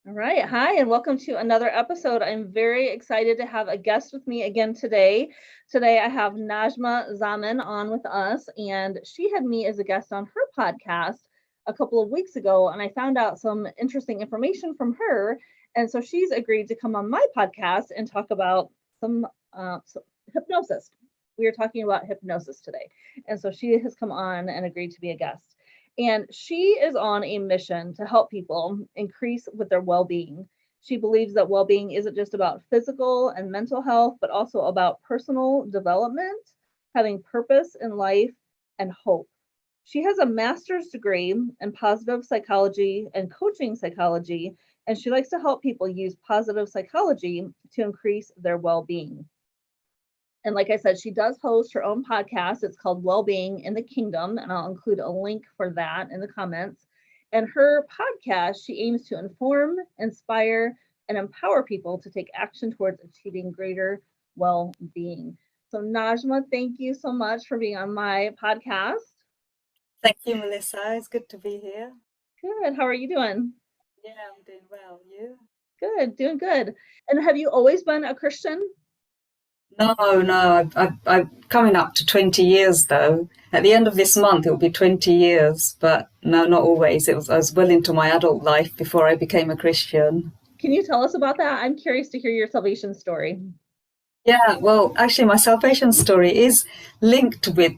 All right. Hi, and welcome to another episode. I'm very excited to have a guest with me again today. Today, I have Najma Zaman on with us, and she had me as a guest on her podcast a couple of weeks ago, and I found out some interesting information from her. And so she's agreed to come on my podcast and talk about some hypnosis. We are talking about hypnosis today. And so she has come on and agreed to be a guest. And she is on a mission to help people increase with their well being. She believes that well being isn't just about physical and mental health, but also about personal development, having purpose in life, and hope. She has a master's degree in positive psychology and coaching psychology, and she likes to help people use positive psychology to increase their well being. And like I said, she does host her own podcast. It's called Wellbeing in the Kingdom, and I'll include a link for that in the comments. And her podcast, she aims to inform, inspire, and empower people to take action towards achieving greater well-being. So Najma, thank you so much for being on my podcast. Thank you, Melissa. It's good to be here. Good. How are you doing? Yeah, I'm doing well. You? Good, doing good. And have you always been a Christian? No. I'm coming up to 20 years though. At the end of this month, it will be 20 years, but no, not always. I was well into my adult life before I became a Christian. Can you tell us about that? I'm curious to hear your salvation story. Yeah, well, actually, my salvation story is linked with,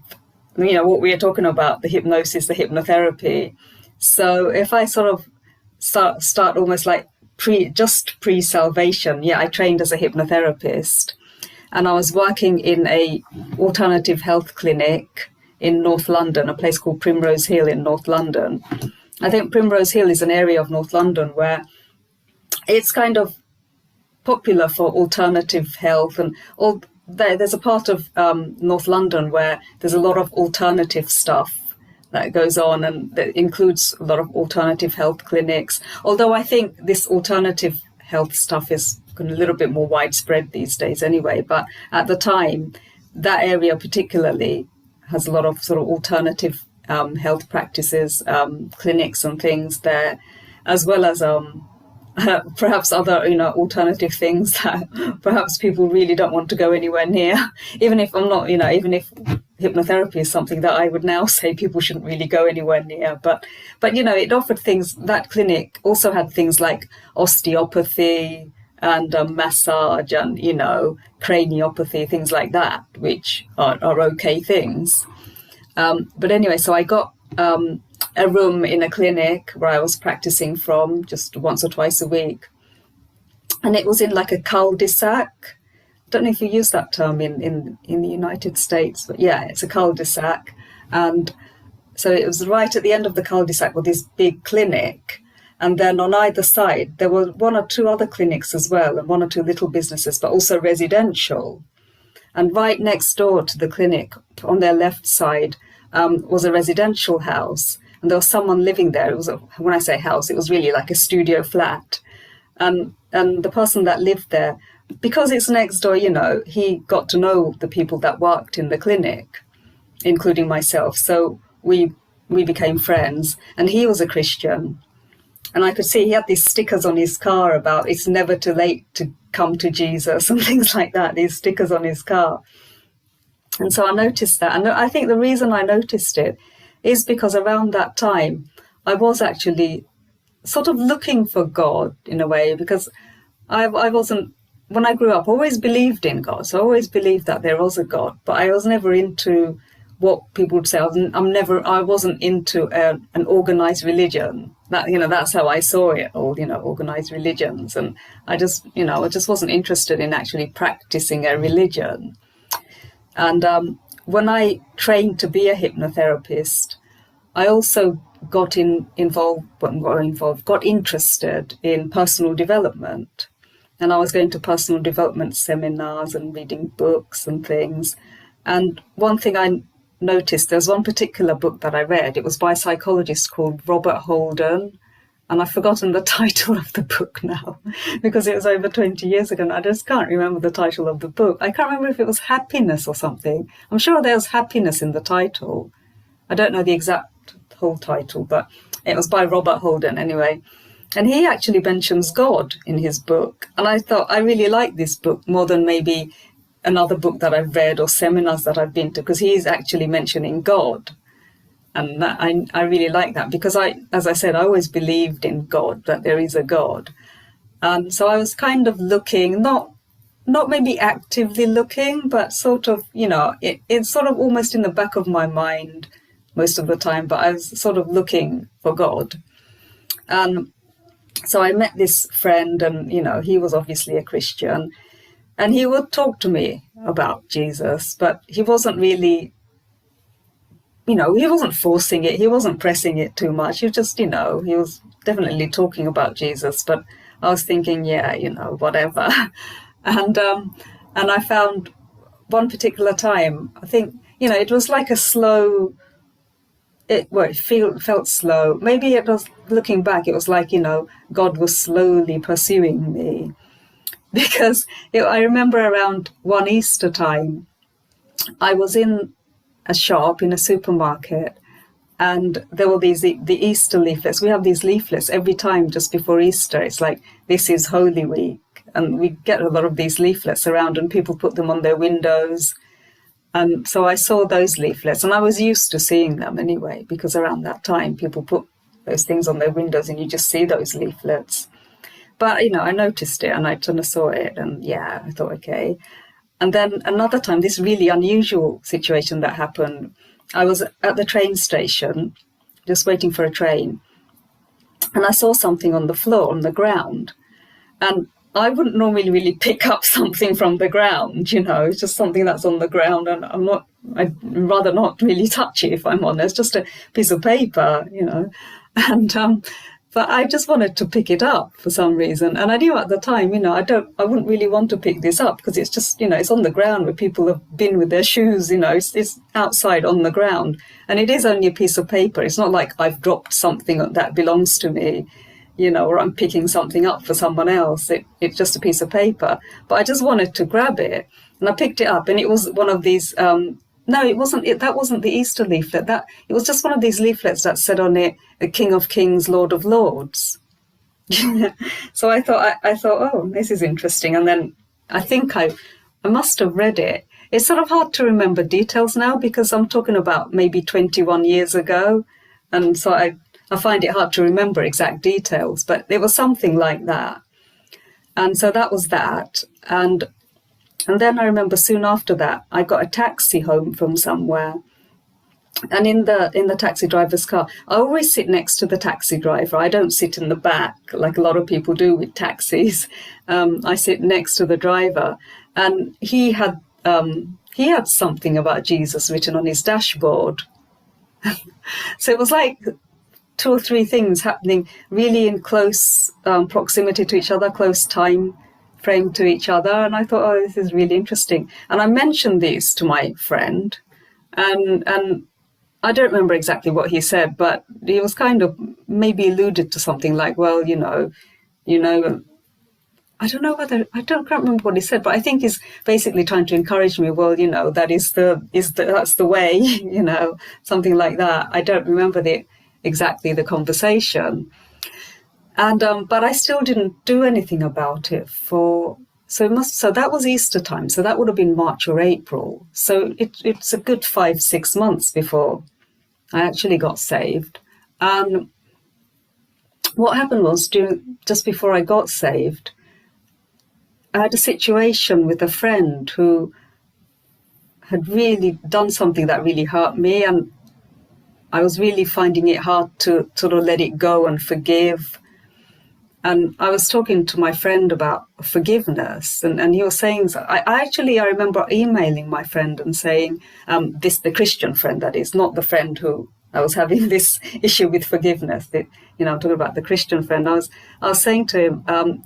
what we are talking about, the hypnosis, the hypnotherapy. So if I sort of start almost like pre-salvation, I trained as a hypnotherapist. And I was working in a alternative health clinic in North London, a place called Primrose Hill in North London. I think Primrose Hill is an area of North London where it's kind of popular for alternative health, and there's a part of North London where there's a lot of alternative stuff that goes on, and that includes a lot of alternative health clinics. Although I think this alternative health stuff is a little bit more widespread these days anyway, but at the time that area particularly has a lot of sort of alternative health practices, clinics and things there, as well as perhaps other alternative things that perhaps people really don't want to go anywhere near, even if hypnotherapy is something that I would now say people shouldn't really go anywhere near, but it offered things. That clinic also had things like osteopathy and massage and craniopathy, things like that, which are okay things. But anyway, so I got a room in a clinic where I was practicing from just once or twice a week, and it was in like a cul-de-sac. Don't know if you use that term in the United States, but yeah, it's a cul-de-sac. And so it was right at the end of the cul-de-sac with this big clinic. And then on either side, there were one or two other clinics as well, and one or two little businesses, but also residential. And right next door to the clinic, on their left side, was a residential house. And there was someone living there. It was when I say house, it was really like a studio flat. And the person that lived there, because it's next door, he got to know the people that worked in the clinic, including myself. So we became friends, and he was a Christian. And I could see he had these stickers on his car about it's never too late to come to Jesus and things like that, these stickers on his car. And so I noticed that. And I think the reason I noticed it is because around that time, I was actually sort of looking for God in a way, because I wasn't, when I grew up, I always believed in God. So I always believed that there was a God, but I was never into what people would say. I wasn't into an organized religion. That's how I saw it, all, organized religions. And I just wasn't interested in actually practicing a religion. And when I trained to be a hypnotherapist, I also got interested in personal development. And I was going to personal development seminars and reading books and things. And one thing I noticed, there's one particular book that I read. It was by a psychologist called Robert Holden. And I've forgotten the title of the book now because it was over 20 years ago. And I just can't remember the title of the book. I can't remember if it was Happiness or something. I'm sure there's happiness in the title. I don't know the exact whole title, but it was by Robert Holden anyway. And he actually mentions God in his book. And I thought, I really like this book more than maybe another book that I've read or seminars that I've been to, because he's actually mentioning God. And that, I really like that, because as I said, I always believed in God, that there is a God. And so I was kind of looking, not maybe actively looking, but sort of, it's sort of almost in the back of my mind most of the time, but I was sort of looking for God. And so I met this friend, and, he was obviously a Christian, and he would talk to me about Jesus, but he wasn't really, he wasn't forcing it. He wasn't pressing it too much. He just, he was definitely talking about Jesus, but I was thinking, yeah, whatever. And I found one particular time, I think, it was like a slow, it felt slow. Maybe it was, looking back, it was like, God was slowly pursuing me. Because I remember around one Easter time, I was in a shop, in a supermarket, and there were the Easter leaflets. We have these leaflets every time just before Easter. It's like, this is Holy Week. And we get a lot of these leaflets around, and people put them on their windows. And so I saw those leaflets, and I was used to seeing them anyway, because around that time people put those things on their windows and you just see those leaflets. But, I noticed it, and I kind of saw it, and yeah, I thought, okay. And then another time, this really unusual situation that happened, I was at the train station, just waiting for a train, and I saw something on the floor, on the ground. And I wouldn't normally really pick up something from the ground, it's just something that's on the ground, and I'd rather not really touch it, if I'm honest, just a piece of paper, and but I just wanted to pick it up for some reason. And I knew at the time, I wouldn't really want to pick this up, because it's just, it's on the ground where people have been with their shoes, it's outside on the ground. And it is only a piece of paper. It's not like I've dropped something that belongs to me, or I'm picking something up for someone else. It's just a piece of paper. But I just wanted to grab it. And I picked it up, and it was one of these, no, it wasn't. That wasn't the Easter leaflet. It was just one of these leaflets that said on it, "The King of Kings, Lord of Lords." So I thought, oh, this is interesting. And then I think I must have read it. It's sort of hard to remember details now, because I'm talking about maybe 21 years ago, and so I find it hard to remember exact details. But it was something like that. And so that was that. And then I remember soon after that, I got a taxi home from somewhere. And in the taxi driver's car, I always sit next to the taxi driver. I don't sit in the back like a lot of people do with taxis. I sit next to the driver, and he had something about Jesus written on his dashboard. So it was like 2 or 3 things happening really in close proximity to each other, close time frame to each other. And I thought, oh, this is really interesting. And I mentioned these to my friend, and I don't remember exactly what he said, but he was kind of maybe alluded to something like, well, I don't know whether, can't remember what he said, but I think he's basically trying to encourage me. Well, that's the way, something like that. I don't remember exactly the conversation. And, but I still didn't do anything about it so that was Easter time. So that would have been March or April. So it's a good 5-6 months before I actually got saved. What happened was, just before I got saved, I had a situation with a friend who had really done something that really hurt me, and I was really finding it hard to sort of let it go and forgive. And I was talking to my friend about forgiveness, and he was saying, I remember emailing my friend and saying, the Christian friend, that is, not the friend who I was having this issue with forgiveness. I'm talking about the Christian friend. I was saying to him,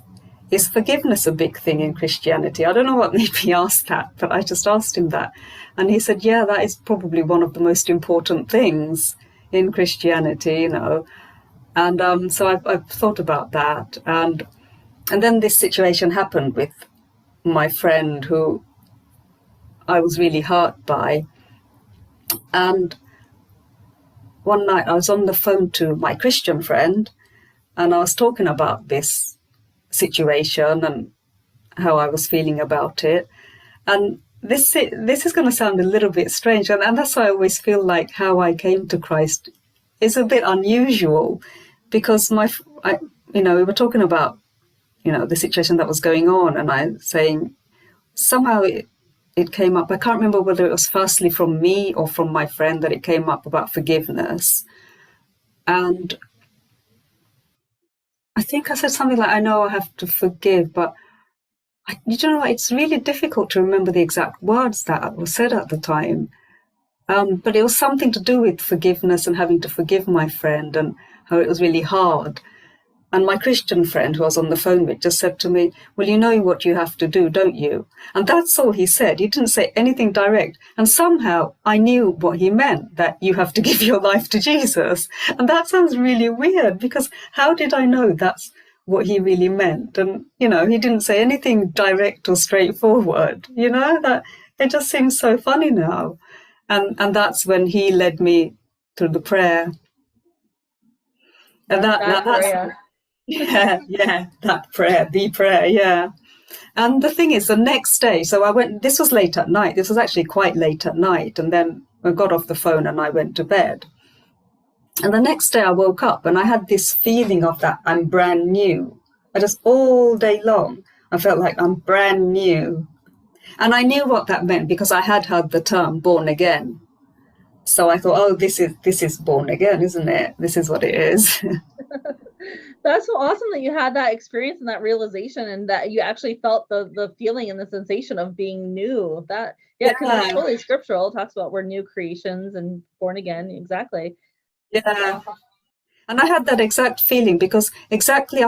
is forgiveness a big thing in Christianity? I don't know what made me ask that, but I just asked him that. And he said, yeah, that is probably one of the most important things in Christianity, And so I've thought about that. And then this situation happened with my friend who I was really hurt by. And one night I was on the phone to my Christian friend, and I was talking about this situation and how I was feeling about it. And this is going to sound a little bit strange, and that's why I always feel like how I came to Christ is a bit unusual, because we were talking about, the situation that was going on, and I was saying somehow it came up. I can't remember whether it was firstly from me or from my friend that it came up about forgiveness. And I think I said something like, I know I have to forgive, but you know what, it's really difficult to remember the exact words that were said at the time. But it was something to do with forgiveness and having to forgive my friend, and how it was really hard. And my Christian friend who I was on the phone with just said to me, well, you know what you have to do, don't you? And that's all he said. He didn't say anything direct. And somehow I knew what he meant, that you have to give your life to Jesus. And that sounds really weird, because how did I know that's what he really meant? And, he didn't say anything direct or straightforward, that it just seems so funny now. And that's when he led me through the prayer. And that's prayer. Yeah, that prayer, the prayer, yeah. And the thing is, the next day, so I went, this was late at night, this was actually quite late at night, and then I got off the phone and I went to bed. And the next day I woke up and I had this feeling of that I'm brand new. I just all day long, I felt like I'm brand new. And I knew what that meant because I had heard the term born again. So I thought, oh, this is born again, isn't it? This is what it is. That's so awesome that you had that experience and that realization, and that you actually felt the feeling and the sensation of being new. Because it's totally scriptural. It talks about we're new creations and born again. Exactly. Yeah. And I had that exact feeling because I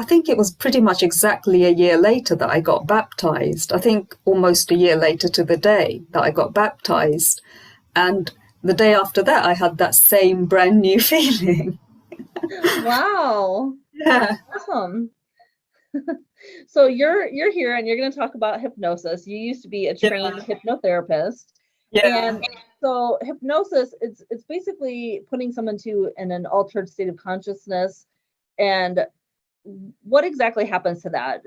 think it was pretty much exactly a year later that I got baptized. I think almost a year later to the day that I got baptized. And the day after that, I had that same brand new feeling. Wow. Yeah. Awesome. So you're here and you're going to talk about hypnosis. You used to be a trained hypnotherapist. Yeah. And so hypnosis, it's basically putting someone in an altered state of consciousness. And what exactly happens to that?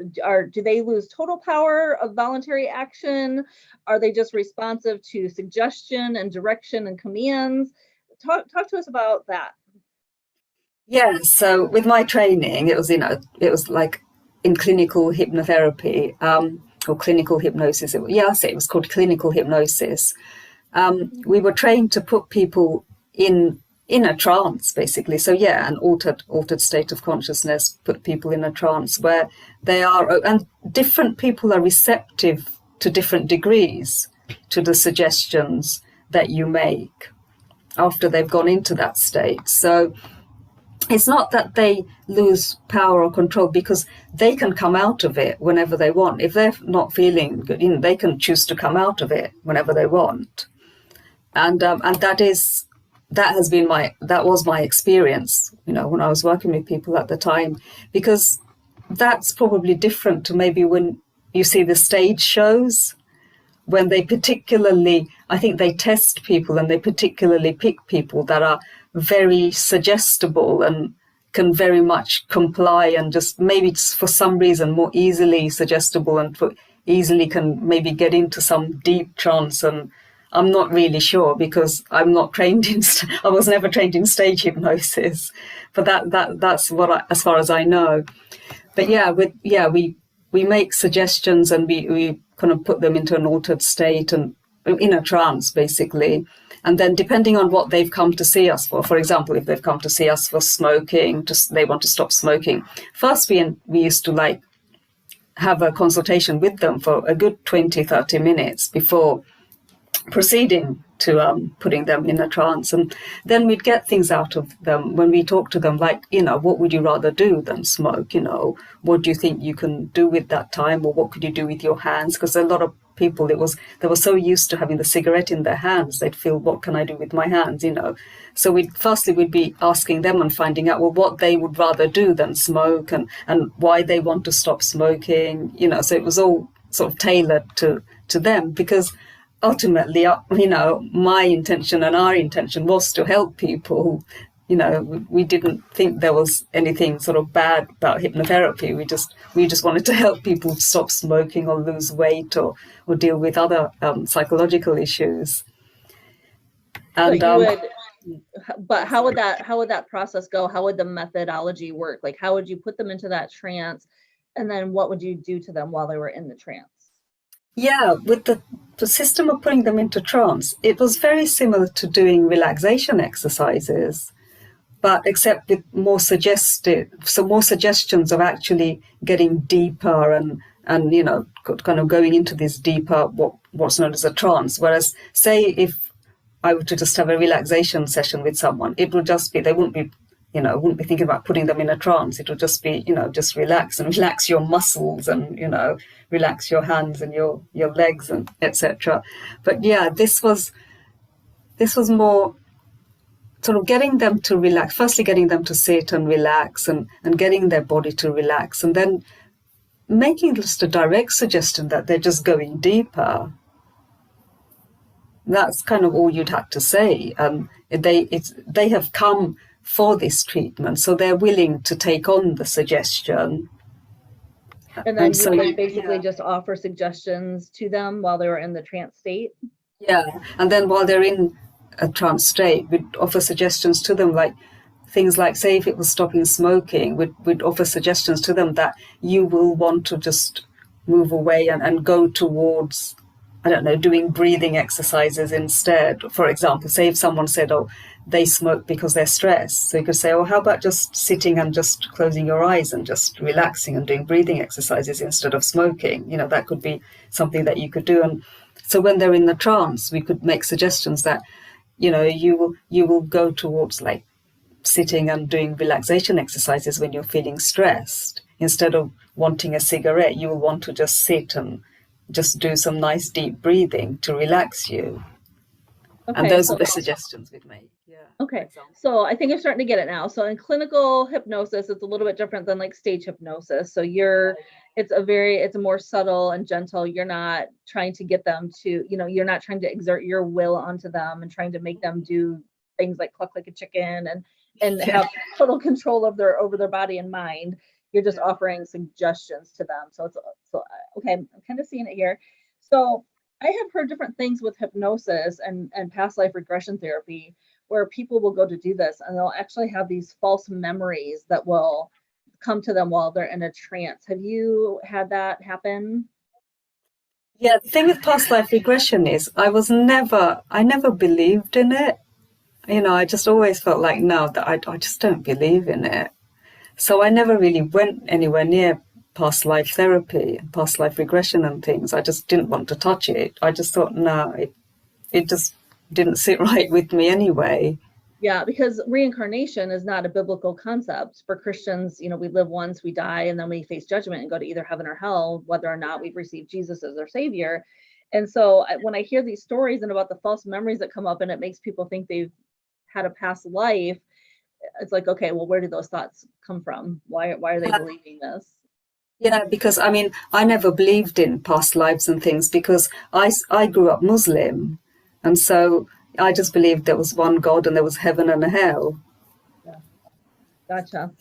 Do they lose total power of voluntary action? Are they just responsive to suggestion and direction and commands? Talk to us about that. Yeah, so with my training, it was like in clinical hypnotherapy, or clinical hypnosis. It was called clinical hypnosis. We were trained to put people in a trance, basically. So an altered state of consciousness, put people in a trance where they are, and different people are receptive to different degrees to the suggestions that you make after they've gone into that state. So it's not that they lose power or control, because they can come out of it whenever they want. If they're not feeling good, they can choose to come out of it whenever they want. And that was my experience, when I was working with people at the time, because that's probably different to maybe when you see the stage shows, when they particularly, I think they test people and they particularly pick people that are very suggestible and can very much comply, and just maybe just for some reason more easily suggestible and easily can maybe get into some deep trance. And I'm not really sure, because I'm not trained I was never trained in stage hypnosis, but that's what as far as I know. But we make suggestions and we kind of put them into an altered state and in a trance, basically. And then depending on what they've come to see us for example, if they've come to see us for smoking, they want to stop smoking. First, we used to have a consultation with them for a good 20-30 minutes before proceeding to putting them in a trance. And then we'd get things out of them when we talk to them, like, what would you rather do than smoke? What do you think you can do with that time? Or what could you do with your hands? Because a lot of people, they were so used to having the cigarette in their hands, they'd feel, what can I do with my hands? So we'd be asking them and finding out, well, what they would rather do than smoke, and why they want to stop smoking. So it was all sort of tailored to them, because ultimately, my intention and our intention was to help people, we didn't think there was anything sort of bad about hypnotherapy. We just wanted to help people stop smoking or lose weight or deal with other psychological issues. And but how would that process go? How would the methodology work? Like, how would you put them into that trance, and then what would you do to them while they were in the trance? Yeah, with the system of putting them into trance, it was very similar to doing relaxation exercises, but except with more suggestions of actually getting deeper and kind of going into this deeper what's known as a trance. Whereas, say, if I were to just have a relaxation session with someone, it would just be, they wouldn't be thinking about putting them in a trance. It would just be, just relax your muscles and, relax your hands and your legs and etc. But yeah, this was more sort of getting them to relax, firstly getting them to sit and relax and getting their body to relax, and then making just a direct suggestion that they're just going deeper. That's kind of all you'd have to say. They have come for this treatment, so they're willing to take on the suggestion. And then you would basically just offer suggestions to them while they were in the trance state? Yeah, and then while they're in a trance state, we'd offer suggestions to them, like things like, say, if it was stopping smoking, we'd offer suggestions to them that you will want to just move away and go towards, I don't know, doing breathing exercises instead. For example, say if someone said, oh, they smoke because they're stressed. So you could say, oh, how about just sitting and just closing your eyes and just relaxing and doing breathing exercises instead of smoking? That could be something that you could do. And so when they're in the trance, we could make suggestions that, you will go towards like sitting and doing relaxation exercises when you're feeling stressed. Instead of wanting a cigarette, you will want to just sit and just do some nice deep breathing to relax you. Okay, and those are the suggestions we'd make. Yeah. Okay. So I think I'm starting to get it now. So in clinical hypnosis, it's a little bit different than like stage hypnosis. So it's a more subtle and gentle. You're not trying to get them to, you're not trying to exert your will onto them and trying to make them do things like cluck like a chicken and have total control of over their body and mind. You're just offering suggestions to them. So okay, I'm kind of seeing it here. So I have heard different things with hypnosis and past life regression therapy, where people will go to do this and they'll actually have these false memories that will come to them while they're in a trance. Have you had that happen? Yeah, the thing with past life regression is I never believed in it. I just always felt like, no, that I just don't believe in it. So I never really went anywhere near past life therapy and past life regression and things. I just didn't want to touch it. I just thought, no, it just didn't sit right with me anyway. Yeah, because reincarnation is not a biblical concept. For Christians, we live once, we die, and then we face judgment and go to either heaven or hell, whether or not we've received Jesus as our savior. And so when I hear these stories and about the false memories that come up and it makes people think they've had a past life, it's like, okay, well, where do those thoughts come from? Why are they believing this? Yeah, because I never believed in past lives and things because I grew up Muslim, and so I just believed there was one God and there was heaven and a hell. Yeah, gotcha.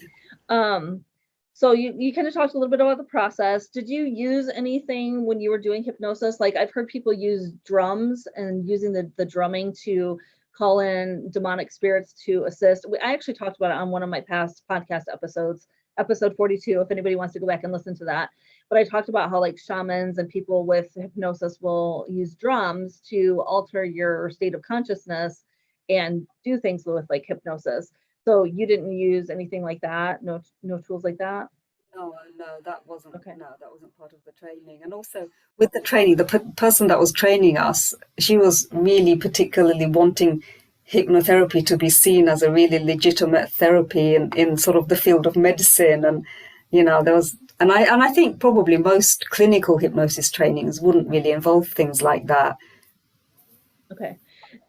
So you kind of talked a little bit about the process. Did you use anything when you were doing hypnosis? Like I've heard people use drums and using the drumming to call in demonic spirits to assist. I actually talked about it on one of my past podcast episodes, episode 42, if anybody wants to go back and listen to that. But I talked about how like shamans and people with hypnosis will use drums to alter your state of consciousness and do things with like hypnosis. So you didn't use anything like that? No tools like that? No, that wasn't. Okay. No, that wasn't part of the training. And also with the training, the person that was training us, she was really particularly wanting hypnotherapy to be seen as a really legitimate therapy in sort of the field of medicine. And there was, and I think probably most clinical hypnosis trainings wouldn't really involve things like that. Okay.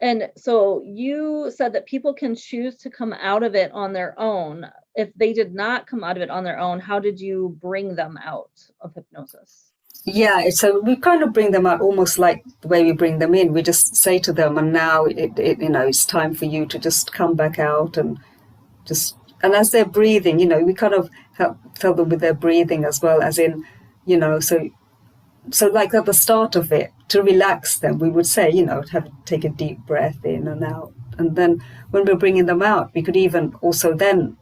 And so you said that people can choose to come out of it on their own. If they did not come out of it on their own, how did you bring them out of hypnosis? Yeah, so we kind of bring them out almost like the way we bring them in. We just say to them, and now it's time for you to just come back out and just, and as they're breathing, you know, we kind of help them with their breathing as well, as in, you know, so like at the start of it, to relax them, we would say, you know, take a deep breath in and out. And then when we're bringing them out, we could even also then,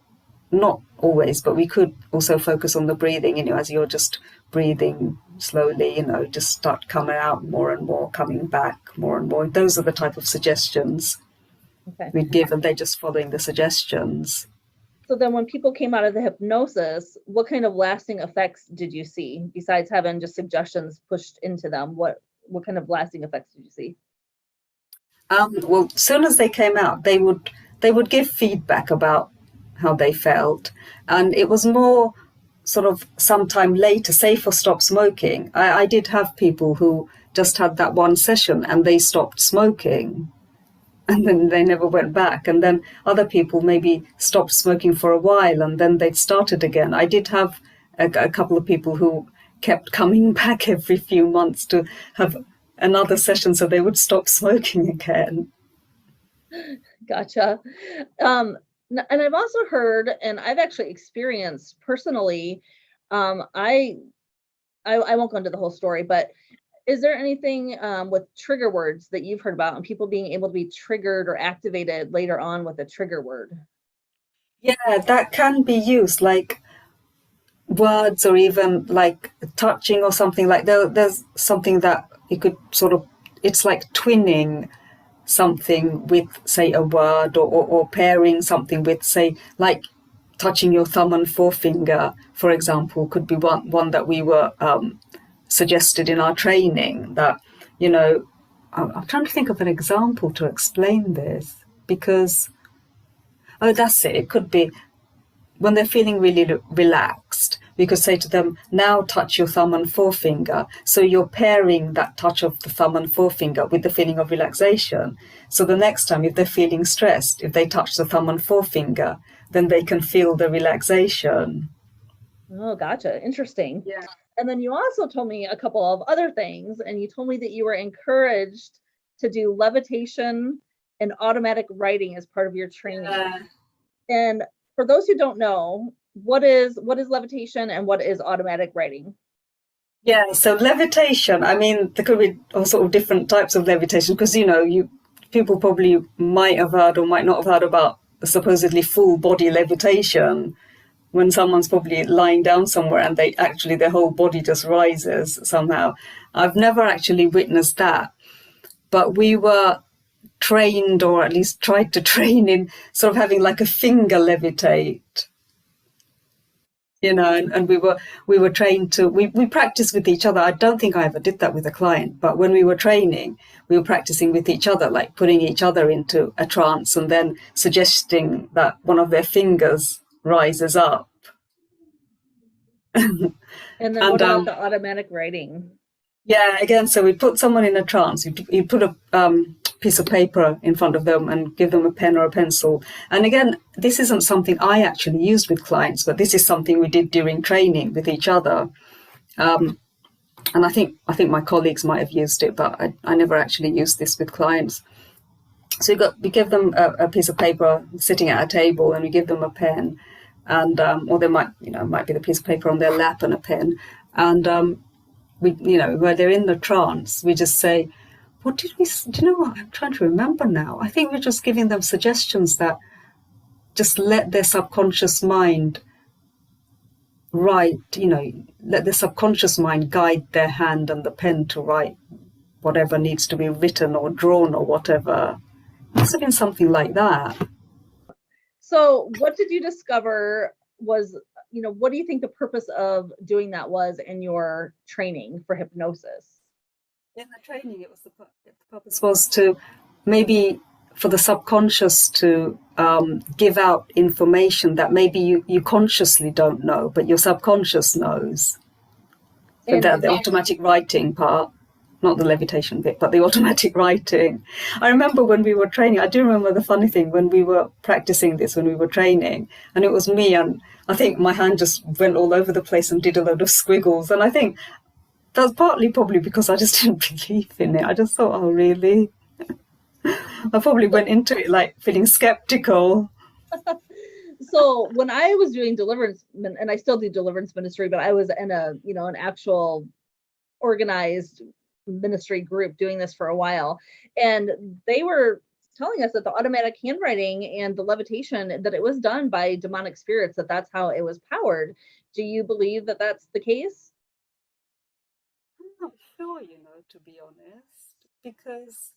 not always, but we could also focus on the breathing, you know, as you're just breathing slowly, you know, just start coming out more and more, coming back more and more. Those are the type of suggestions we'd give, and they're just following the suggestions. So then when people came out of the hypnosis, what kind of lasting effects did you see besides having just suggestions pushed into them? What kind of lasting effects did you see? Well, as soon as they came out, they would give feedback about how they felt, and it was more sort of sometime later, say for stop smoking. I did have people who just had that one session and they stopped smoking, and then they never went back. And then other people maybe stopped smoking for a while and then they'd started again. I did have a couple of people who kept coming back every few months to have another session so they would stop smoking again. Gotcha. And I've also heard, and I've actually experienced personally, I won't go into the whole story, but is there anything with trigger words that you've heard about and people being able to be triggered or activated later on with a trigger word? Yeah, that can be used, like words or even like touching or something. Like there's something that you could sort of, it's like twinning something with, say, a word, or pairing something with, say, like touching your thumb and forefinger, for example, could be one that we were suggested in our training. That, you know, I'm trying to think of an example to explain this, because, oh, that's it. It could be when they're feeling really relaxed, we could say to them, now touch your thumb and forefinger. So you're pairing that touch of the thumb and forefinger with the feeling of relaxation. So the next time, if they're feeling stressed, if they touch the thumb and forefinger, then they can feel the relaxation. Oh, gotcha. Interesting. Yeah. And then you also told me a couple of other things, and you told me that you were encouraged to do levitation and automatic writing as part of your training. Yeah. And for those who don't know, what is levitation and what is automatic writing? Yeah, so levitation, I mean, there could be all sort of different types of levitation, because, you know, people probably might have heard or might not have heard about supposedly full body levitation, when someone's probably lying down somewhere and their whole body just rises somehow. I've never actually witnessed that, but we were trained, or at least tried to train, in sort of having like a finger levitate, you know, and we were trained to, we practiced with each other. I don't think I ever did that with a client, but when we were training, we were practicing with each other, like putting each other into a trance and then suggesting that one of their fingers rises up. And then what about the automatic writing? Yeah, again, so we put someone in a trance. You put a piece of paper in front of them and give them a pen or a pencil. And again, this isn't something I actually used with clients, but this is something we did during training with each other. And I think my colleagues might have used it, but I never actually used this with clients. So we give them a piece of paper sitting at a table, and we give them a pen, and or there might be the piece of paper on their lap and a pen, and we, you know, where they're in the trance, we just say, what did we, do you know what, I'm trying to remember now. I think we're just giving them suggestions that just let their subconscious mind write, you know, let their subconscious mind guide their hand and the pen to write whatever needs to be written or drawn or whatever. It must have been something like that. So what did you discover was, you know, what do you think the purpose of doing that was in your training for hypnosis? In the training, the purpose was to maybe for the subconscious to give out information that maybe you consciously don't know, but your subconscious knows. So the automatic writing part, not the levitation bit, but the automatic writing. I remember when we were training, I do remember the funny thing, when we were practicing this, when we were training, and it was me, and I think my hand just went all over the place and did a load of squiggles. And I think that's partly probably because I just didn't believe in it. I just thought, oh, really? I probably went into it like feeling skeptical. So when I was doing deliverance, and I still do deliverance ministry, but I was in a, an actual organized ministry group doing this for a while. And they were telling us that the automatic handwriting and the levitation, that it was done by demonic spirits, that's how it was powered. Do you believe that that's the case? I'm not sure, to be honest, because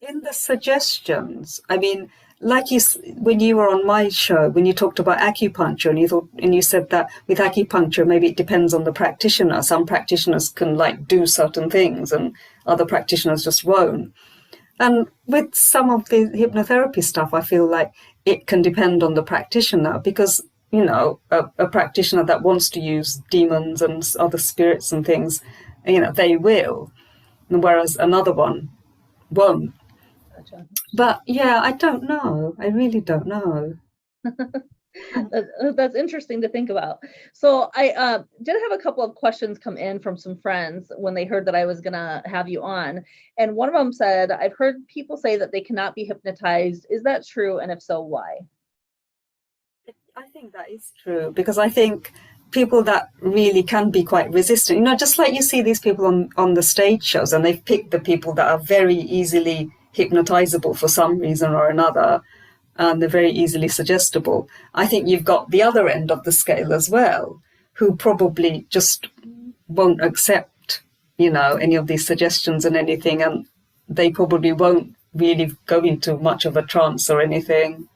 in the suggestions, I mean, like when you were on my show, when you talked about acupuncture, and you said that with acupuncture, maybe it depends on the practitioner. Some practitioners can do certain things, and other practitioners just won't. And with some of the hypnotherapy stuff, I feel like it can depend on the practitioner, because a practitioner that wants to use demons and other spirits and things, they will, whereas another one won't. Gotcha. But yeah, I don't know. I really don't know. That's interesting to think about. So I did have a couple of questions come in from some friends when they heard that I was going to have you on. And one of them said, I've heard people say that they cannot be hypnotized. Is that true? And if so, why? I think that is true, because I think people that really can be quite resistant, just like you see these people on the stage shows, and they've picked the people that are very easily hypnotizable for some reason or another, and they're very easily suggestible. I think you've got the other end of the scale as well, who probably just won't accept, any of these suggestions and anything, and they probably won't really go into much of a trance or anything.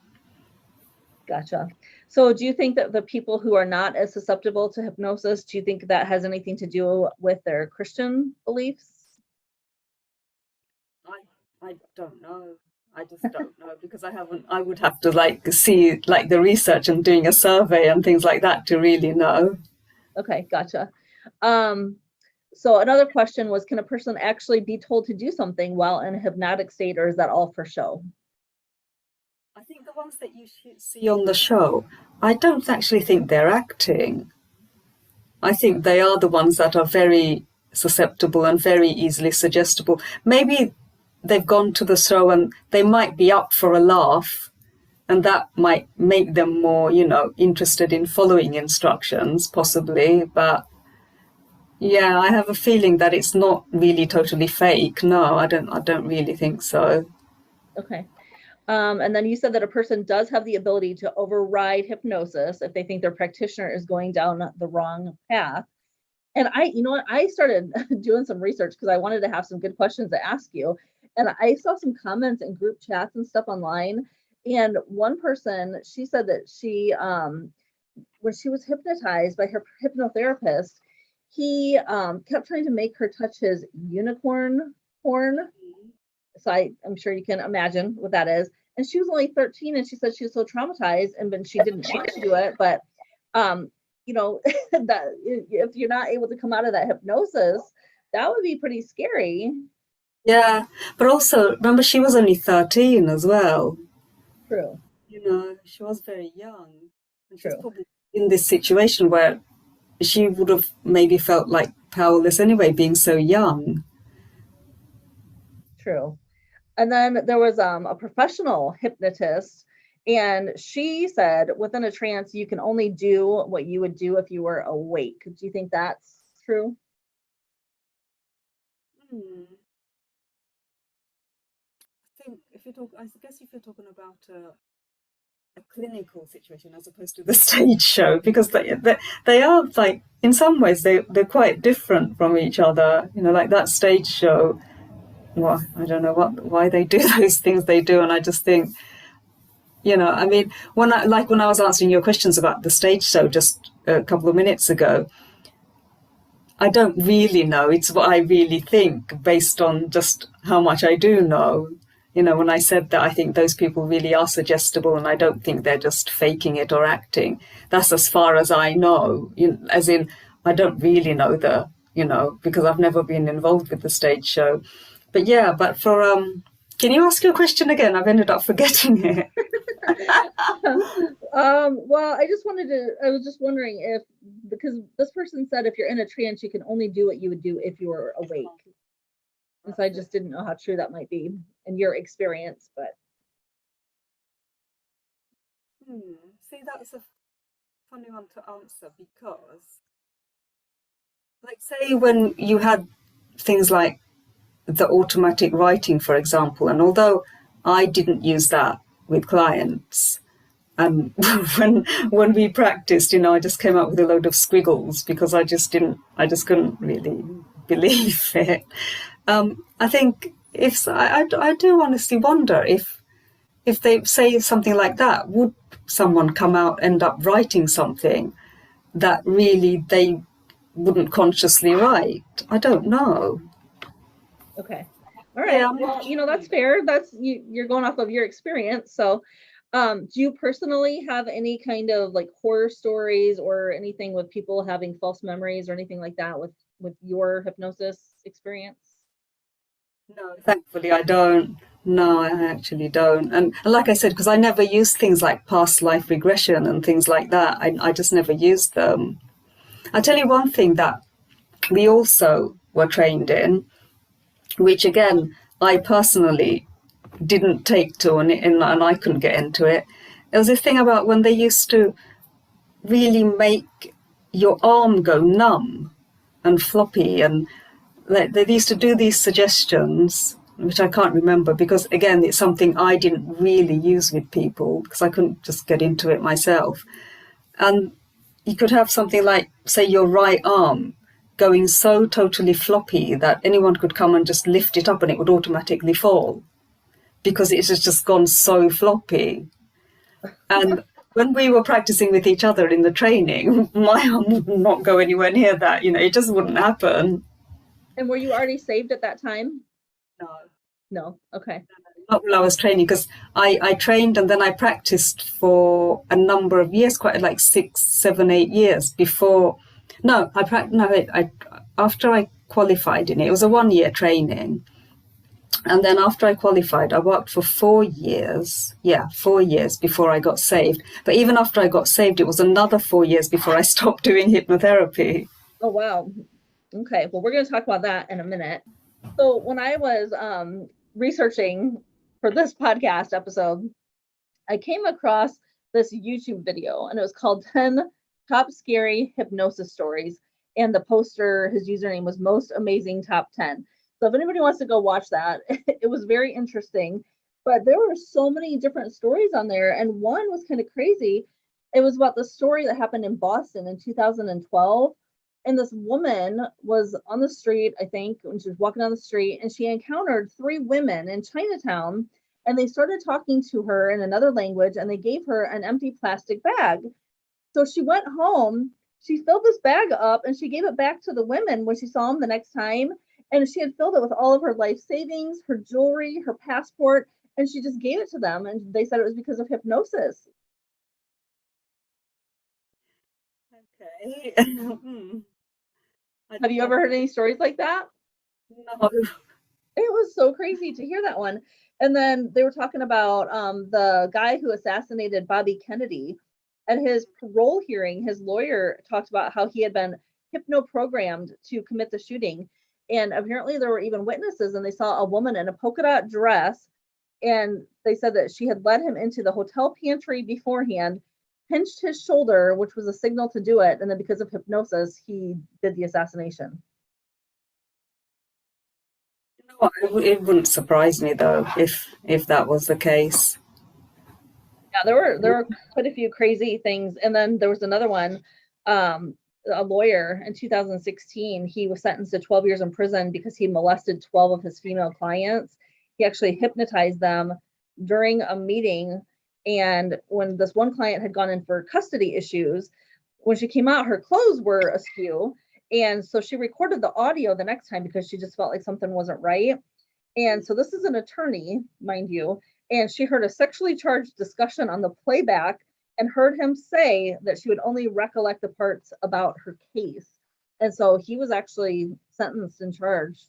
Gotcha. So do you think that the people who are not as susceptible to hypnosis, do you think that has anything to do with their Christian beliefs? I don't know. I just don't know, because I would have to see the research and doing a survey and things like that to really know. Okay, gotcha. So another question was, can a person actually be told to do something while in a hypnotic state, or is that all for show? I think the ones that you see on the show, I don't actually think they're acting. I think they are the ones that are very susceptible and very easily suggestible. Maybe they've gone to the show and they might be up for a laugh, and that might make them more, interested in following instructions, possibly. But yeah, I have a feeling that it's not really totally fake. No, I don't really think so. Okay. And then you said that a person does have the ability to override hypnosis if they think their practitioner is going down the wrong path. And I started doing some research because I wanted to have some good questions to ask you. And I saw some comments in group chats and stuff online. And one person, she said that when she was hypnotized by her hypnotherapist, he kept trying to make her touch his unicorn horn. So I'm sure you can imagine what that is. And she was only 13, and she said she was so traumatized, and then she didn't want to do it. But that if you're not able to come out of that hypnosis, that would be pretty scary. Yeah, but also remember, she was only 13 as well. True. She was very young, and she's True. probably in this situation where she would have maybe felt like powerless anyway, being so young. True. And then there was a professional hypnotist, and she said within a trance, you can only do what you would do if you were awake. Do you think that's true? I think I guess if you're talking about a clinical situation as opposed to the stage show, because they are in some ways they're quite different from each other. Like that stage show. Well, I don't know why they do those things they do, and I just think, I mean, when I was answering your questions about the stage show just a couple of minutes ago, I don't really know. It's what I really think based on just how much I do know. When I said that I think those people really are suggestible, and I don't think they're just faking it or acting. That's as far as I know. As in, I don't really know because I've never been involved with the stage show. But yeah, can you ask your question again? I've ended up forgetting it. Well, I was just wondering because this person said if you're in a trance, you can only do what you would do if you were awake. And so I just didn't know how true that might be in your experience, but. See, that's a funny one to answer because, like, say when you had things like the automatic writing, for example, and although I didn't use that with clients, and when we practiced, I just came up with a load of squiggles because I just couldn't really believe it. I think if I do honestly wonder if they say something like that, would someone come out end up writing something that really they wouldn't consciously write? I don't know. Okay. All right. Yeah, Well, that's fair. That's you're going off of your experience. So, do you personally have any kind of like horror stories or anything with people having false memories or anything like that with your hypnosis experience? no, thankfully I don't. No, I actually don't. And like I said, because I never used things like past life regression and things like that, I just never used them. I'll tell you one thing that we also were trained in, which again, I personally didn't take to and I couldn't get into it. There was this thing about when they used to really make your arm go numb and floppy, and they used to do these suggestions, which I can't remember because, again, it's something I didn't really use with people because I couldn't just get into it myself. And you could have something like, say, your right arm going so totally floppy that anyone could come and just lift it up and it would automatically fall because it has just gone so floppy. And when we were practicing with each other in the training, my arm would not go anywhere near that. It just wouldn't happen. And were you already saved at that time? No. No. Okay. Not while I was training, because I trained and then I practiced for a number of years, quite like 6, 7, 8 years before. No, after I qualified in it. It was a 1-year training. And then after I qualified, I worked for 4 years. Yeah, 4 years before I got saved. But even after I got saved, it was another 4 years before I stopped doing hypnotherapy. Oh, wow. Okay. Well, we're going to talk about that in a minute. So when I was researching for this podcast episode, I came across this YouTube video and it was called 10 Top Scary Hypnosis Stories. And the poster, his username was Most Amazing Top 10. So if anybody wants to go watch that, it was very interesting. But there were so many different stories on there. And one was kind of crazy. It was about the story that happened in Boston in 2012. And this woman was on the street, I think, when she was walking down the street, and she encountered 3 women in Chinatown, and they started talking to her in another language, and they gave her an empty plastic bag. So she went home, she filled this bag up, and she gave it back to the women when she saw them the next time. And she had filled it with all of her life savings, her jewelry, her passport, and she just gave it to them. And they said it was because of hypnosis. Okay. Have you ever heard any stories like that? No. It was so crazy to hear that one. And then they were talking about the guy who assassinated Bobby Kennedy. At his parole hearing, his lawyer talked about how he had been hypno-programmed to commit the shooting. And apparently there were even witnesses, and they saw a woman in a polka dot dress. And they said that she had led him into the hotel pantry beforehand, pinched his shoulder, which was a signal to do it. And then because of hypnosis, he did the assassination. It wouldn't surprise me though if that was the case. Yeah, there were quite a few crazy things. And then there was another one, a lawyer in 2016. He was sentenced to 12 years in prison because he molested 12 of his female clients. He actually hypnotized them during a meeting. And when this one client had gone in for custody issues, when she came out, her clothes were askew. And so she recorded the audio the next time because she just felt like something wasn't right. And so this is an attorney, mind you, and she heard a sexually charged discussion on the playback and heard him say that she would only recollect the parts about her case. And so he was actually sentenced and charged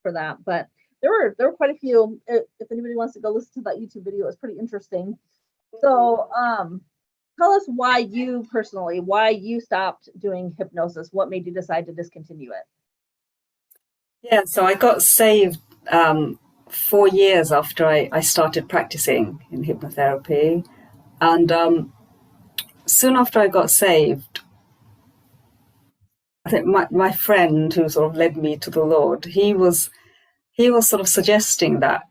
for that. But there were quite a few. If anybody wants to go listen to that YouTube video, it's pretty interesting. So tell us why you stopped doing hypnosis. What made you decide to discontinue it? Yeah, so I got saved 4 years after I started practicing in hypnotherapy. And soon after I got saved, I think my friend who sort of led me to the Lord, he was sort of suggesting that,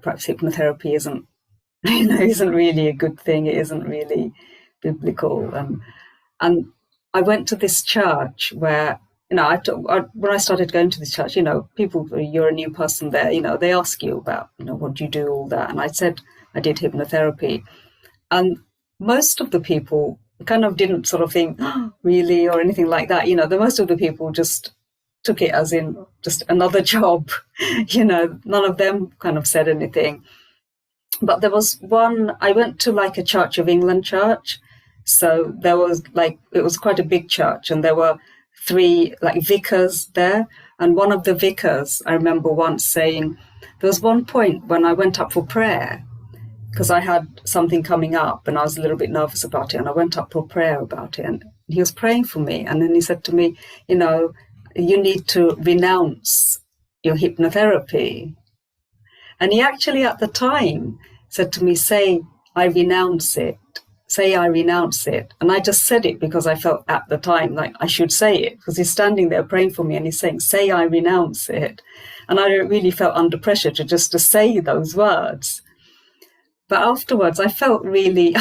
perhaps hypnotherapy isn't really a good thing. It isn't really biblical. And I went to this church where, when I started going to this church, people, you're a new person there, they ask you about, what do you do, all that. And I said I did hypnotherapy. And most of the people kind of didn't sort of think, oh, really, or anything like that. The most of the people just took it as in just another job. None of them kind of said anything. But there was one, I went to like a Church of England church. So there was it was quite a big church, and there were 3 like vicars there. And one of the vicars, I remember once saying, there was one point when I went up for prayer, because I had something coming up and I was a little bit nervous about it. And I went up for prayer about it, and he was praying for me. And then he said to me, you need to renounce your hypnotherapy. And he actually at the time said to me, say, I renounce it. Say, I renounce it. And I just said it because I felt at the time like I should say it, because he's standing there praying for me and he's saying, say, I renounce it. And I really felt under pressure to say those words. But afterwards, I felt really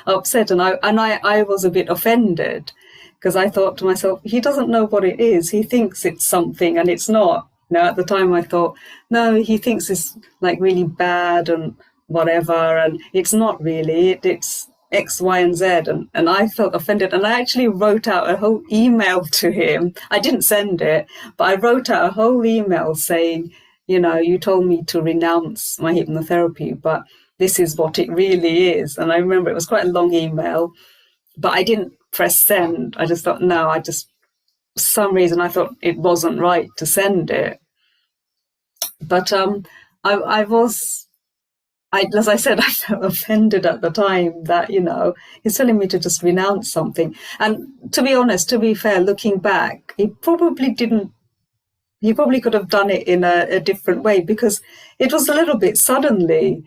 upset, and I was a bit offended, because I thought to myself, he doesn't know what it is. He thinks it's something and it's not. At the time I thought, no, he thinks it's like really bad and whatever, and it's not really. It's X, Y, and Z, and I felt offended. And I actually wrote out a whole email to him. I didn't send it, but I wrote out a whole email saying, you told me to renounce my hypnotherapy, but this is what it really is. And I remember it was quite a long email, but I didn't press send. I just thought, no, for some reason I thought it wasn't right to send it. But as I said, I felt offended at the time that, he's telling me to just renounce something. And to be honest, to be fair, looking back, he probably could have done it in a different way, because it was a little bit suddenly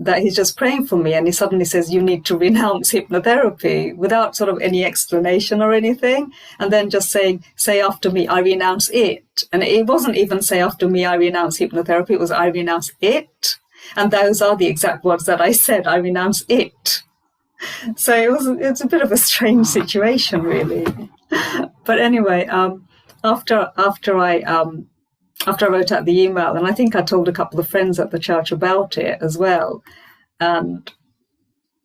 that he's just praying for me and he suddenly says, you need to renounce hypnotherapy, without sort of any explanation or anything. And then just saying, say after me, I renounce it. And it wasn't even say after me, I renounce hypnotherapy. It was, I renounce it. And those are the exact words that I said, I renounce it. So it's a bit of a strange situation, really. But anyway, after I wrote out the email, and I think I told a couple of friends at the church about it as well, and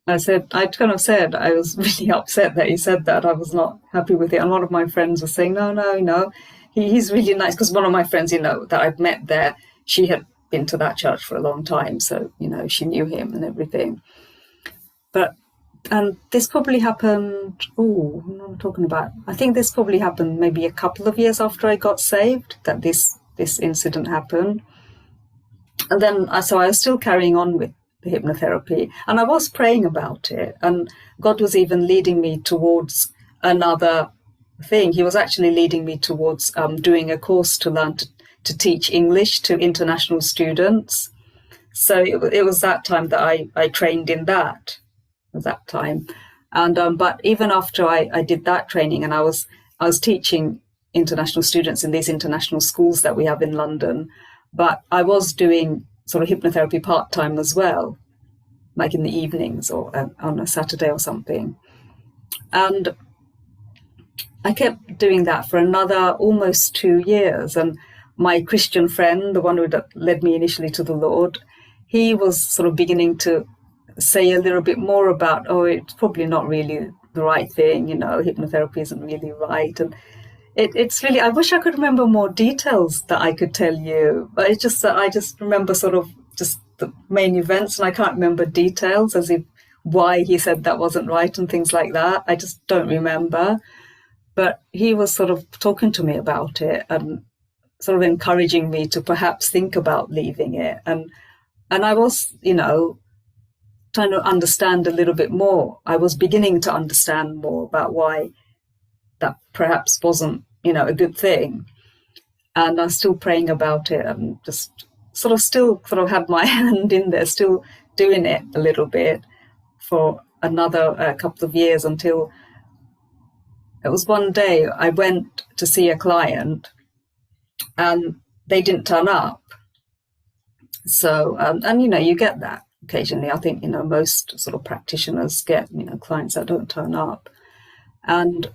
I kind of said I was really upset that he said that. I was not happy with it. And one of my friends was saying, no, he's really nice, because one of my friends, that I'd met there, she had been to that church for a long time, so she knew him and everything. And this probably happened, I'm talking about, I think this probably happened maybe a couple of years after I got saved, that this incident happened. And then so I was still carrying on with the hypnotherapy, and I was praying about it, and God was even leading me towards another thing. He was actually leading me towards doing a course to learn to teach English to international students. So it was that time that I trained in that time. And but even after I did that training, and I was teaching international students in these international schools that we have in London, but I was doing sort of hypnotherapy part-time as well, like in the evenings or on a Saturday or something. And I kept doing that for another almost 2 years. And my Christian friend, the one who led me initially to the Lord, he was sort of beginning to say a little bit more about, it's probably not really the right thing, hypnotherapy isn't really right. And it's really, I wish I could remember more details that I could tell you, but it's just that I just remember sort of just the main events, and I can't remember details as if why he said that wasn't right and things like that. I just don't remember. But he was sort of talking to me about it and sort of encouraging me to perhaps think about leaving it. And I was, trying to understand a little bit more. I was beginning to understand more about why that perhaps wasn't, a good thing. And I was still praying about it, and just still had my hand in there, still doing it a little bit for another couple of years until it was one day I went to see a client and they didn't turn up. So, and, you know, you get that occasionally. I think, you know, most sort of practitioners get, you know, clients that don't turn up. And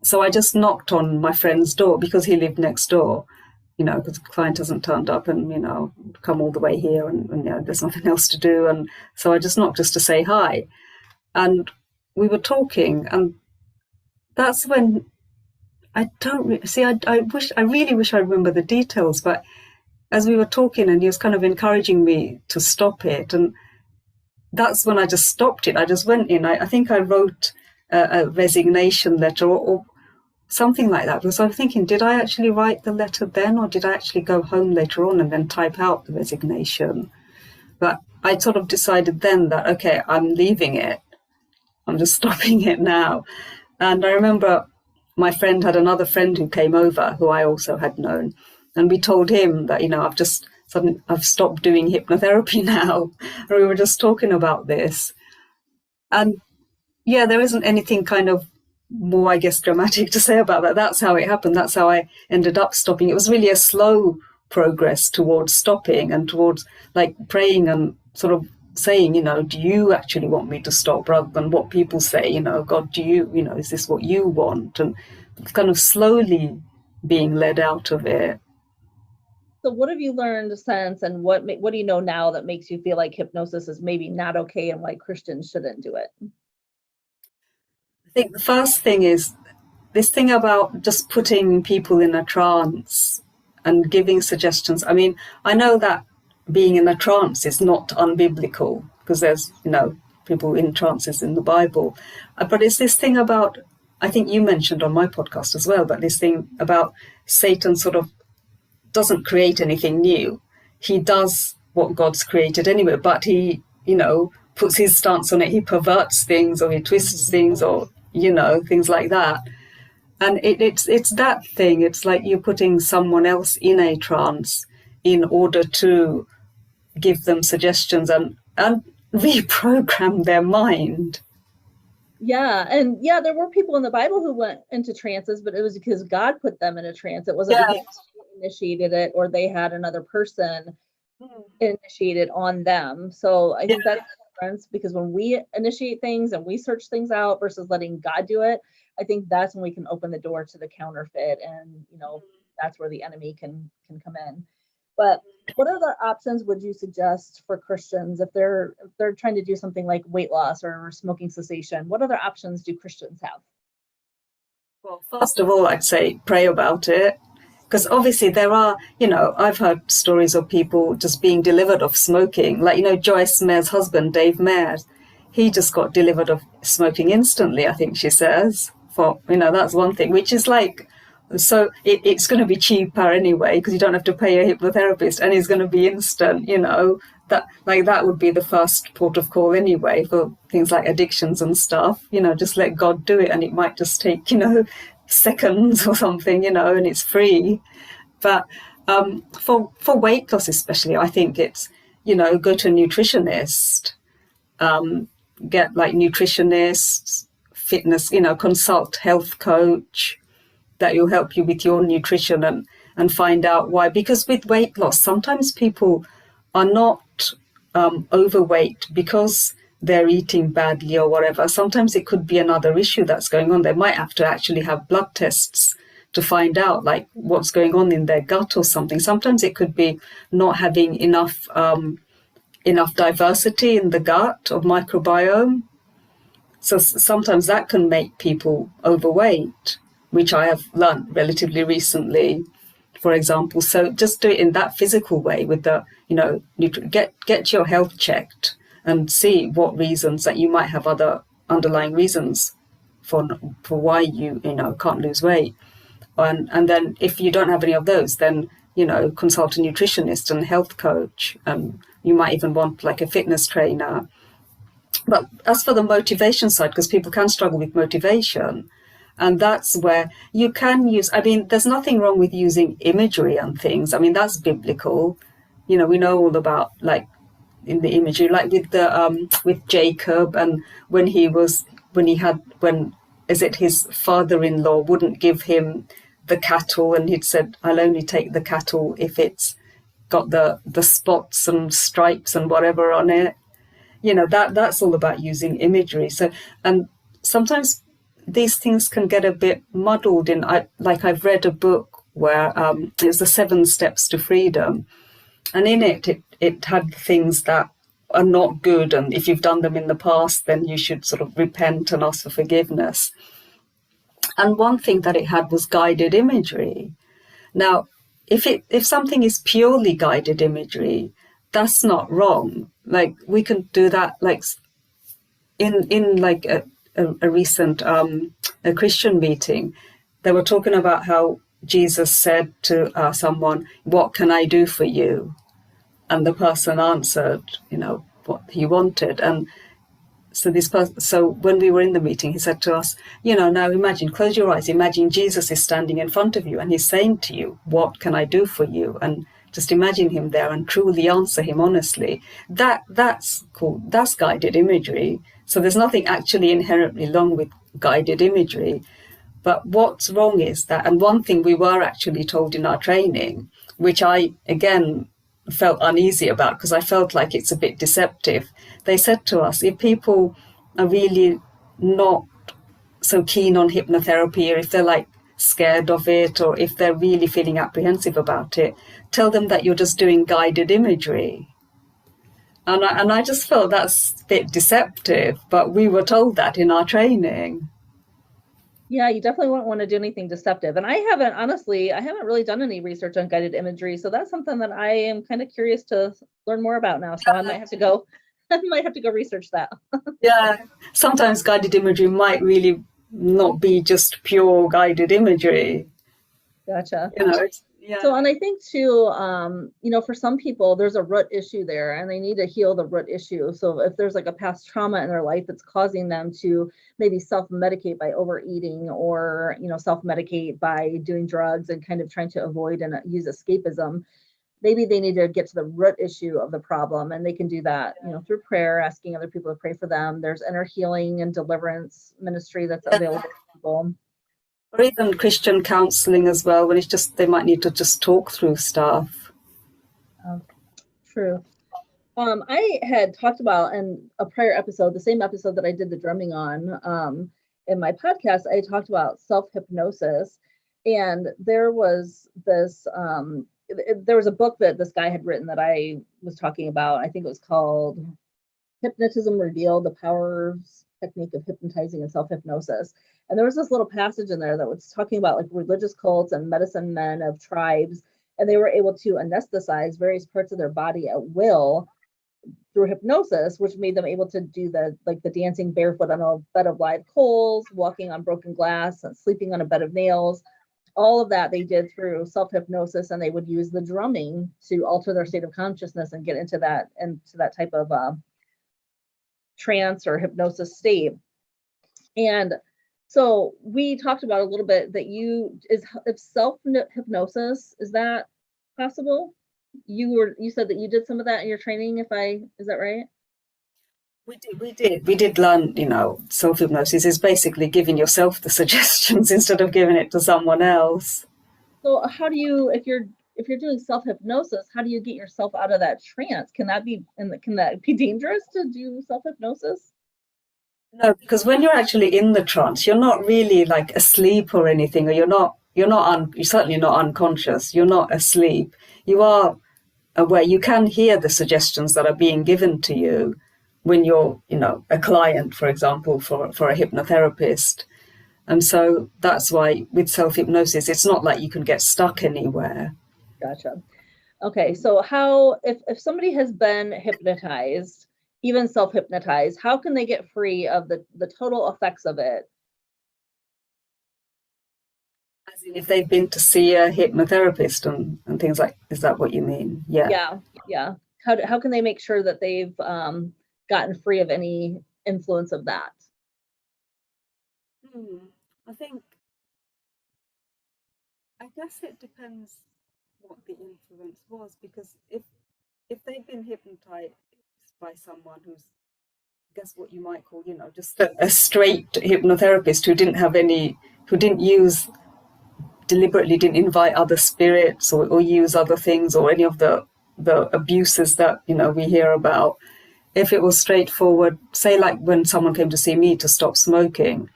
so I just knocked on my friend's door because he lived next door, you know, because the client hasn't turned up and, you know, come all the way here and you know, there's nothing else to do. And so I just knocked just to say hi. And we were talking, and that's when I really wish I remember the details, but as we were talking and he was kind of encouraging me to stop it, and that's when I just stopped it. I just went in. I think I wrote a resignation letter or something like that, because I'm thinking, did I actually write the letter then, or did I actually go home later on and then type out the resignation? But I sort of decided then that, okay, I'm leaving it. I'm just stopping it now. And I remember my friend had another friend who came over, who I also had known. And we told him that, you know, I've stopped doing hypnotherapy now. And we were just talking about this. And yeah, there isn't anything kind of more, I guess, dramatic to say about that. That's how it happened. That's how I ended up stopping. It was really a slow progress towards stopping and towards like praying and sort of saying, you know, do you actually want me to stop, rather than what people say, you know, God, do you, you know, is this what you want? And kind of slowly being led out of it. So what have you learned since, and what do you know now that makes you feel like hypnosis is maybe not okay and why Christians shouldn't do it? I think the first thing is this thing about just putting people in a trance and giving suggestions. I mean, I know that being in a trance is not unbiblical, because there's, you know, people in trances in the Bible. But it's this thing about, I think you mentioned on my podcast as well, but this thing about Satan sort of doesn't create anything new. He does what God's created anyway, but he, you know, puts his stance on it. He perverts things, or he twists things, or, you know, things like that. And it's that thing. It's like you're putting someone else in a trance in order to give them suggestions and reprogram their mind. Yeah, and yeah, there were people in the Bible who went into trances, but it was because God put them in a trance. It wasn't because they initiated it or they had another person initiated on them. So I think that's the difference, because when we initiate things and we search things out versus letting God do it, I think that's when we can open the door to the counterfeit, and you know, that's where the enemy can come in. But what other options would you suggest for Christians if they're trying to do something like weight loss or smoking cessation? What other options do Christians have? Well, first of all, I'd say pray about it, because obviously there are, you know, I've heard stories of people just being delivered of smoking. Like, you know, Joyce Mayer's husband, Dave Mayer, he just got delivered of smoking instantly, I think she says. For, you know, that's one thing, which is like, so it's going to be cheaper anyway, because you don't have to pay a hypnotherapist, and it's going to be instant, you know, that would be the first port of call anyway for things like addictions and stuff. You know, just let God do it, and it might just take, you know, seconds or something, you know, and it's free. But for weight loss especially, I think it's, you know, go to a nutritionist, get like nutritionists, fitness, you know, consult health coach that will help you with your nutrition and find out why. Because with weight loss, sometimes people are not overweight because they're eating badly or whatever. Sometimes it could be another issue that's going on. They might have to actually have blood tests to find out like what's going on in their gut or something. Sometimes it could be not having enough diversity in the gut of microbiome. So sometimes that can make people overweight, which I have learned relatively recently, for example. So just do it in that physical way with the, you know, get your health checked and see what reasons that you might have, other underlying reasons for why you know, can't lose weight. And then if you don't have any of those, then, you know, consult a nutritionist and health coach. You might even want like a fitness trainer. But as for the motivation side, because people can struggle with motivation, and that's where you can use, I mean, there's nothing wrong with using imagery and things. I mean, that's biblical. You know, we know all about like in the imagery, like with Jacob, and when is it his father-in-law wouldn't give him the cattle, and he'd said, I'll only take the cattle if it's got the spots and stripes and whatever on it. That's all about using imagery. So, and sometimes these things can get a bit muddled. I've read a book where it's the 7 Steps to Freedom, and in it had things that are not good, and if you've done them in the past, then you should sort of repent and ask for forgiveness. And one thing that it had was guided imagery. Now, if something is purely guided imagery, that's not wrong. Like, we can do that, like in like a recent a Christian meeting, they were talking about how Jesus said to someone, "What can I do for you?" And the person answered, what he wanted. And so when we were in the meeting, he said to us, now imagine, close your eyes, imagine Jesus is standing in front of you and he's saying to you, "What can I do for you?" And just imagine him there and truly answer him honestly. That's cool. That's guided imagery. So there's nothing actually inherently wrong with guided imagery. But what's wrong is that, and one thing we were actually told in our training, which I, again, felt uneasy about because I felt like it's a bit deceptive. They said to us, if people are really not so keen on hypnotherapy, or if they're like scared of it, or if they're really feeling apprehensive about it, tell them that you're just doing guided imagery. And I just felt that's a bit deceptive, but we were told that in our training. Yeah, you definitely won't want to do anything deceptive. And I haven't really done any research on guided imagery. So that's something that I am kind of curious to learn more about now. So I might have to go research that. Yeah, sometimes guided imagery might really not be just pure guided imagery. Gotcha. Yeah. So, and I think too, for some people, there's a root issue there and they need to heal the root issue. So if there's like a past trauma in their life that's causing them to maybe self-medicate by overeating, or, self-medicate by doing drugs and kind of trying to avoid and use escapism, maybe they need to get to the root issue of the problem. And they can do that, through prayer, asking other people to pray for them. There's inner healing and deliverance ministry that's available to people. Or even Christian counselling as well, when it's just, they might need to just talk through stuff. True. I had talked about in a prior episode, the same episode that I did the drumming on, in my podcast, I talked about self-hypnosis. And there was this, there was a book that this guy had written that I was talking about. I think it was called Hypnotism Revealed, the Powers Technique of Hypnotizing and Self-Hypnosis. And there was this little passage in there that was talking about like religious cults and medicine men of tribes, and they were able to anesthetize various parts of their body at will through hypnosis, which made them able to do the dancing barefoot on a bed of live coals, walking on broken glass, and sleeping on a bed of nails. All of that they did through self-hypnosis, and they would use the drumming to alter their state of consciousness and get into that type of trance or hypnosis state. And so we talked about a little bit that if self-hypnosis, is that possible? You said that you did some of that in your training, is that right? We did learn, self-hypnosis is basically giving yourself the suggestions instead of giving it to someone else. So how do you, if you're doing self-hypnosis, how do you get yourself out of that trance? Can that be dangerous to do self-hypnosis? No, because when you're actually in the trance, you're not really like asleep or anything, or you're certainly not unconscious. You're not asleep. You are aware. You can hear the suggestions that are being given to you when you're, a client, for example, for a hypnotherapist. And so that's why with self-hypnosis, it's not like you can get stuck anywhere. Gotcha. Okay, so how, if somebody has been hypnotized, even self-hypnotized, how can they get free of the total effects of it? As in if they've been to see a hypnotherapist and things like, is that what you mean? Yeah. Yeah. How can they make sure that they've gotten free of any influence of that? I guess it depends what the influence was, because if they've been hypnotized, by someone who's, I guess what you might call, just a straight hypnotherapist who deliberately didn't invite other spirits or use other things or any of the abuses that, we hear about. If it was straightforward, say like when someone came to see me to stop smoking,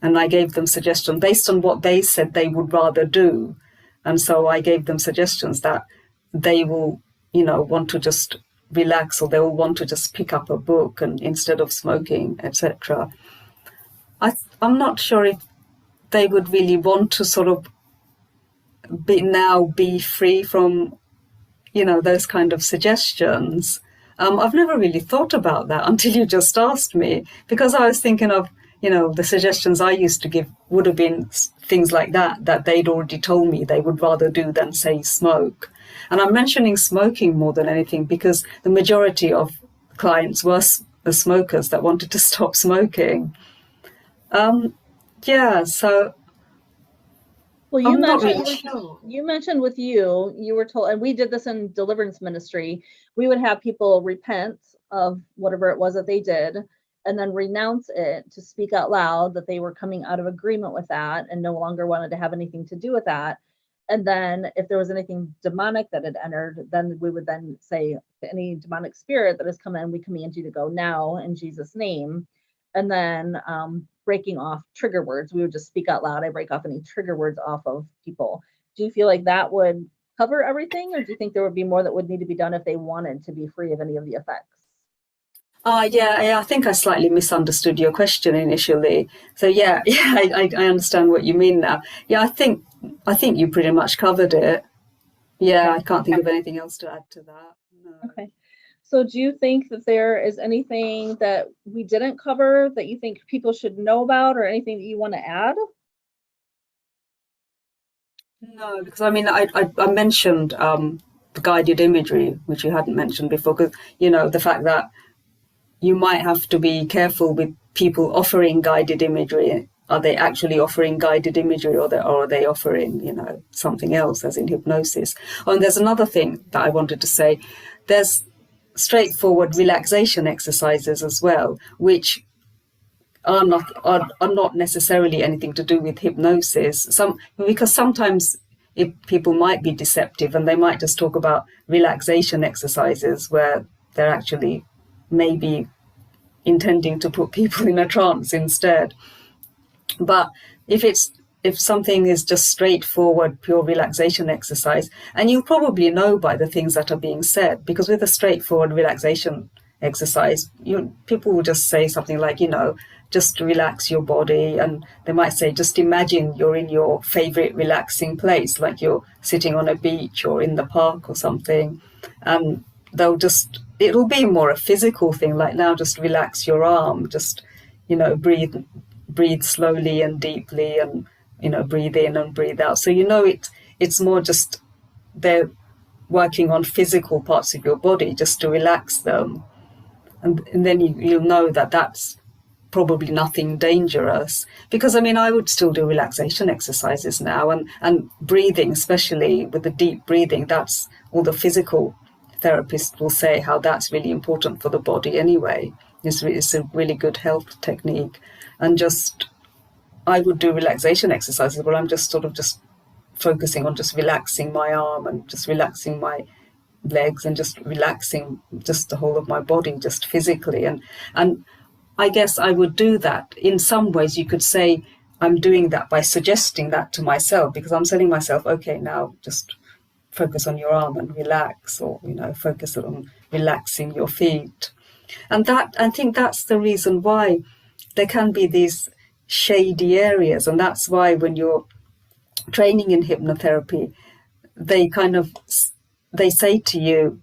and I gave them suggestions based on what they said they would rather do. And so I gave them suggestions that they will, want to just relax, or they will want to just pick up a book and instead of smoking, etc. I'm not sure if they would really want to sort of be free from, those kind of suggestions. I've never really thought about that until you just asked me, because I was thinking of, the suggestions I used to give would have been things like that they'd already told me they would rather do than, say, smoke. And I'm mentioning smoking more than anything because the majority of clients were smokers that wanted to stop smoking. So... Well, you mentioned with you were told, and we did this in deliverance ministry, we would have people repent of whatever it was that they did, and then renounce it, to speak out loud that they were coming out of agreement with that and no longer wanted to have anything to do with that. And then if there was anything demonic that had entered, then we would then say to any demonic spirit that has come in, we command you to go now in Jesus' name. And then breaking off trigger words. We would just speak out loud. I break off any trigger words off of people. Do you feel like that would cover everything, or do you think there would be more that would need to be done if they wanted to be free of any of the effects? I think I slightly misunderstood your question initially. So I understand what you mean now. Yeah, I think you pretty much covered it. Yeah, I can't think of anything else to add to that. No. Okay. So do you think that there is anything that we didn't cover that you think people should know about, or anything that you want to add? No, because I mentioned the guided imagery, which you hadn't mentioned before, because, the fact that you might have to be careful with people offering guided imagery. Are they actually offering guided imagery, or are they offering, something else, as in hypnosis? Oh, and there's another thing that I wanted to say. There's straightforward relaxation exercises as well, which are not necessarily anything to do with hypnosis. Because sometimes people might be deceptive, and they might just talk about relaxation exercises where they're actually maybe intending to put people in a trance instead. But if something is just straightforward, pure relaxation exercise, and you probably know by the things that are being said, because with a straightforward relaxation exercise, people will just say something like, just relax your body. And they might say, just imagine you're in your favorite relaxing place, like you're sitting on a beach or in the park or something. And it'll be more a physical thing, like, now just relax your arm, just, breathe slowly and deeply, and breathe in and breathe out. So it's more just they're working on physical parts of your body just to relax them, and then you'll know that that's probably nothing dangerous. Because I would still do relaxation exercises now, and breathing, especially with the deep breathing. That's all the physical therapists will say, how that's really important for the body anyway. It's a really good health technique. And I would do relaxation exercises where I'm just focusing on just relaxing my arm and just relaxing my legs and just relaxing just the whole of my body, just physically. And I guess I would do that. In some ways, you could say I'm doing that by suggesting that to myself, because I'm telling myself, okay, now just focus on your arm and relax, or, focus on relaxing your feet. And I think that's the reason why there can be these shady areas. And that's why when you're training in hypnotherapy, they say to you,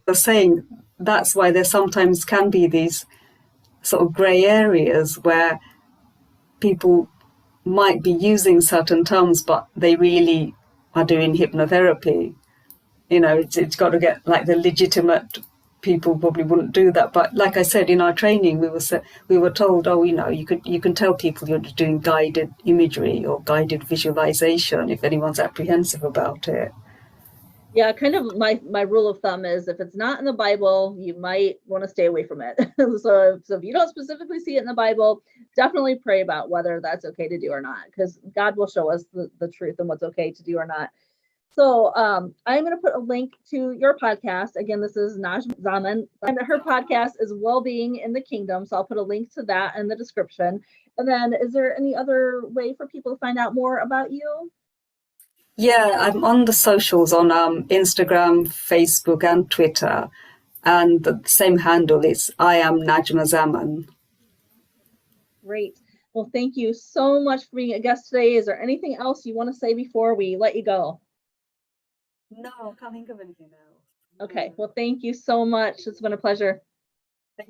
that's why there sometimes can be these sort of grey areas where people might be using certain terms, but they really are doing hypnotherapy. It's got to get, like, the legitimate people probably wouldn't do that. But like I said, in our training, we were told, you can tell people you're doing guided imagery or guided visualization if anyone's apprehensive about it. Yeah, kind of my rule of thumb is if it's not in the Bible, you might want to stay away from it. So if you don't specifically see it in the Bible, definitely pray about whether that's okay to do or not, because God will show us the truth and what's okay to do or not. So I'm going to put a link to your podcast. Again, this is Najma Zaman, and her podcast is Wellbeing in the Kingdom. So I'll put a link to that in the description. And then is there any other way for people to find out more about you? Yeah, I'm on the socials on Instagram, Facebook, and Twitter. And the same handle is I am Najma Zaman. Great. Well, thank you so much for being a guest today. Is there anything else you want to say before we let you go? No, I can't think of anything else. Okay. Well, thank you so much. It's been a pleasure.